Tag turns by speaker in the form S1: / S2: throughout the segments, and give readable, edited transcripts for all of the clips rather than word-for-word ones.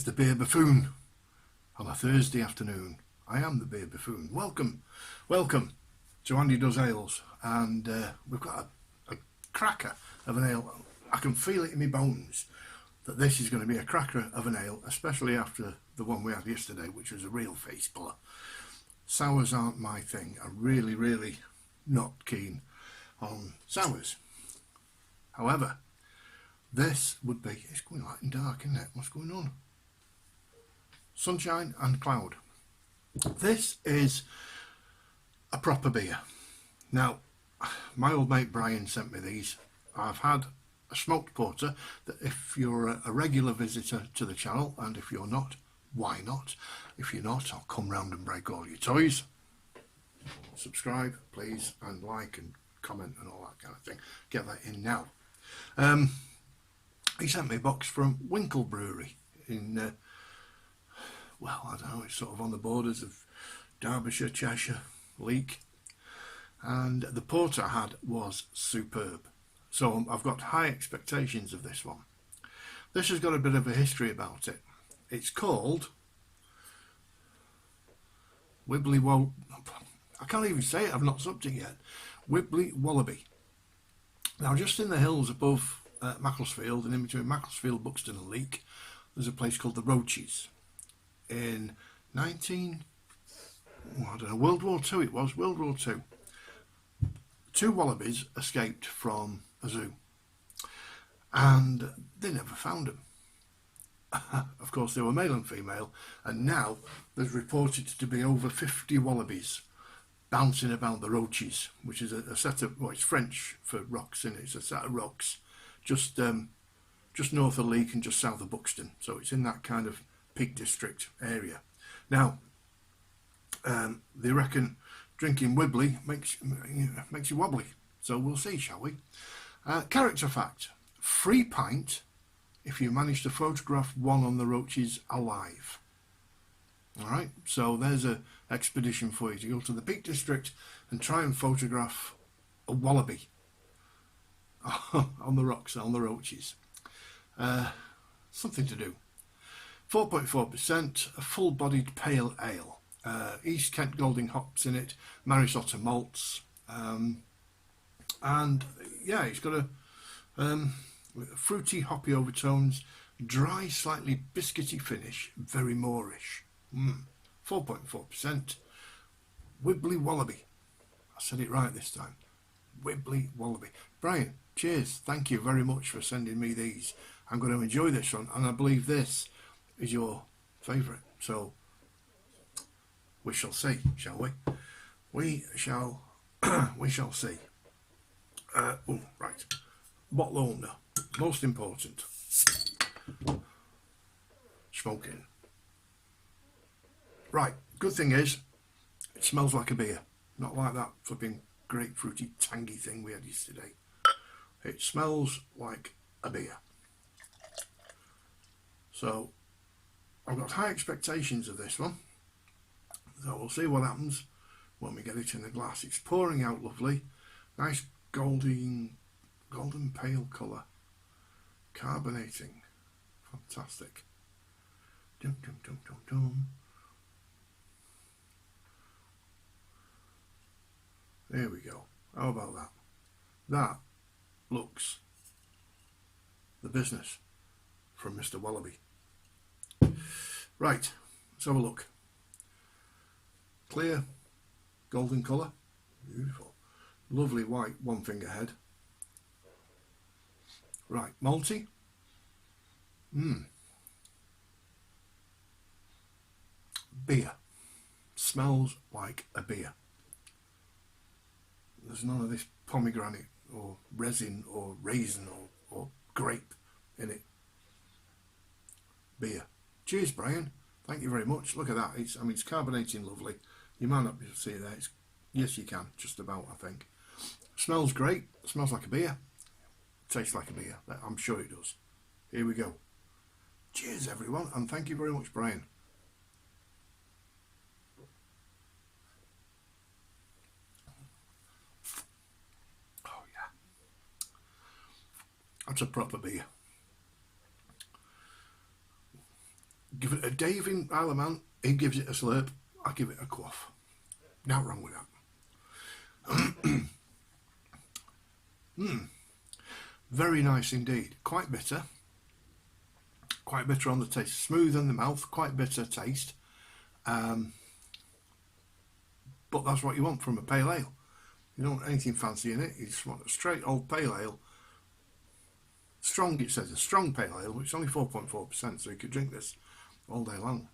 S1: the Beer Buffoon on a Thursday afternoon. I am the Beer Buffoon. Welcome to Andy Does Ales, and we've got a cracker of an ale. I can feel it in my bones that this is going to be a cracker of an ale, especially after the one we had yesterday, which was a real face puller. Sours aren't my thing. I'm really not keen on sours. However, this would be, it's going light and dark, isn't it? What's going on? Sunshine and cloud. This is a proper beer. Now, my old mate Brian sent me these. I've had a smoked porter that, if you're a regular visitor to the channel, and if you're not, why not? If you're not, I'll come round and break all your toys. Subscribe, please, and like and comment and all that kind of thing. Get that in now. He sent me a box from Winkle Brewery in, well, I don't know, it's sort of on the borders of Derbyshire, Cheshire, Leek. And the porter I had was superb. So I've got high expectations of this one. This has got a bit of a history about it. It's called Wibbly I can't even say it, I've not supped it yet. Wibbly Wallaby. Now, just in the hills above Macclesfield, and in between Macclesfield, Buxton and Leek, there's a place called the Roaches. In World War II it was, World War II. Two wallabies escaped from a zoo, and they never found them. Of course, they were male and female, and now there's reported to be over 50 wallabies bouncing about the Roaches, which is a set of, well, it's French for rocks, and it's a set of rocks just north of Leek and just south of Buxton. So it's in that kind of Peak District area. Now, they reckon drinking Wibbly makes you wobbly. So we'll see, shall we? Character fact: free pint if you manage to photograph one on the Roaches alive. Alright, so there's an expedition for you to go to the Peak District and try and photograph a wallaby on the rocks, on the Roaches. Something to do. 4.4%, a full-bodied pale ale. East Kent Golding hops in it, Maris Otter malts, and yeah, it's got a fruity, hoppy overtones, dry, slightly biscuity finish, very moorish. 4.4%. Wibbly Wallaby. I said it right this time. Wibbly Wallaby. Brian, cheers. Thank you very much for sending me these. I'm going to enjoy this one, and I believe this is your favourite. So we shall see, shall we? We shall see. Oh, right. Bottle opener. Most important. Smoking. Right, good thing is, it smells like a beer. Not like that flipping grapefruity, tangy thing we had yesterday. It smells like a beer. So, I've got high expectations of this one. So we'll see what happens when we get it in the glass. It's pouring out lovely. Nice golden pale colour. Carbonating. Fantastic. Dum dum dum dum dum. There we go. How about that? That looks the business from Mr. Wallaby. Right, let's have a look. Clear, golden colour. Beautiful. Lovely white one finger head. Right, malty. Beer. Smells like a beer. There's none of this pomegranate or resin or raisin or grape in it. Beer. Cheers, Brian. Thank you very much. Look at that. It's carbonating lovely. You might not be able to see it there. Yes, you can. Just about, I think. Smells great. Smells like a beer. Tastes like a beer. I'm sure it does. Here we go. Cheers, everyone, and thank you very much, Brian. That's a proper beer. Give it a Dave in Isle of Man, he gives it a slurp, I give it a quaff. Not wrong with that. Very nice indeed. Quite bitter on the taste. Smooth in the mouth, quite bitter taste. But that's what you want from a pale ale. You don't want anything fancy in it. You just want a straight old pale ale. Strong, it says, a strong pale ale, which is only 4.4%, so you could drink this all day long.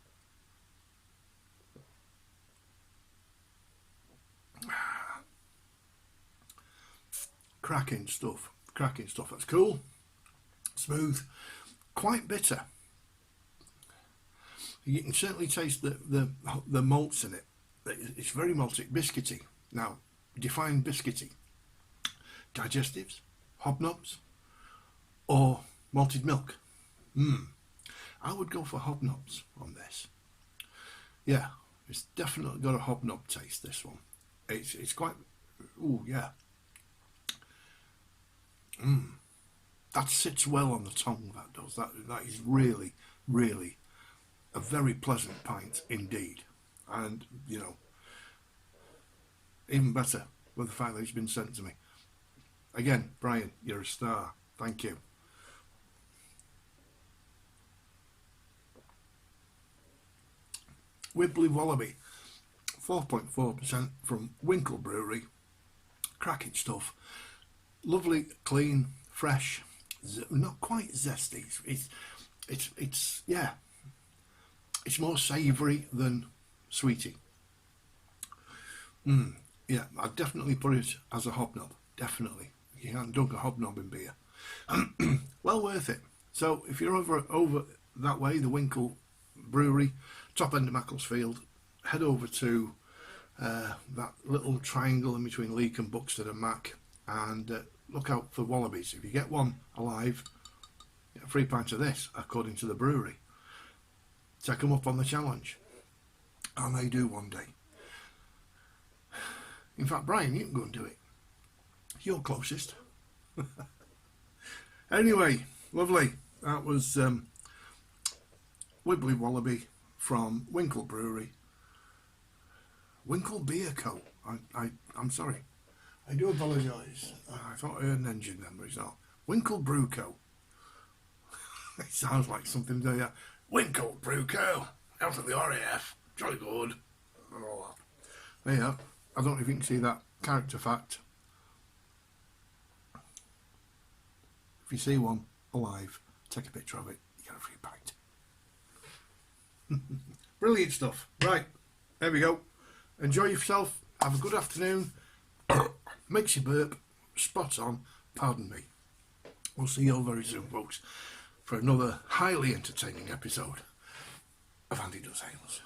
S1: Cracking stuff. That's cool. Smooth. Quite bitter. You can certainly taste the malts in it. It's very malty, biscuity. Now, define biscuity. Digestives, hobnobs, or malted milk. I would go for hobnobs on this. Yeah, it's definitely got a hobnob taste, this one. It's quite, ooh, yeah. That sits well on the tongue, that does. That is really, really a very pleasant pint indeed. And, you know, even better with the fact that it's been sent to me. Again, Brian, you're a star. Thank you. Wibbly Wallaby, 4.4% from Wincle Brewery. Cracking stuff. Lovely, clean, fresh, not quite zesty. It's yeah. It's more savoury than sweety. Yeah, I'd definitely put it as a hobnob. Definitely. You can't dunk a hobnob in beer. Well worth it. So if you're over that way, the Wincle Brewery, top end of Macclesfield, head over to that little triangle in between Leek and Buxton and Mac, and look out for wallabies. If you get one alive, you get a free pint of this, according to the brewery. Take them up on the challenge. I may do one day. In fact, Brian, you can go and do it. You're closest. Anyway, lovely. That was Wibbly Wallaby from Wincle Brewery. Wincle Beer Co. I'm sorry. I do apologise. I thought I heard an engine then, but it's not. Wincle Brew Co. It sounds like something there. Wincle Brew Co. Out of the RAF. Jolly good. And all that. There you are. I don't know if you can see that character fact. If you see one alive, take a picture of it. You get a free pint. Brilliant stuff. Right. There we go. Enjoy yourself. Have a good afternoon. Makes you burp. Spot on. Pardon me. We'll see you all very soon, folks, for another highly entertaining episode of Andy Does Ales.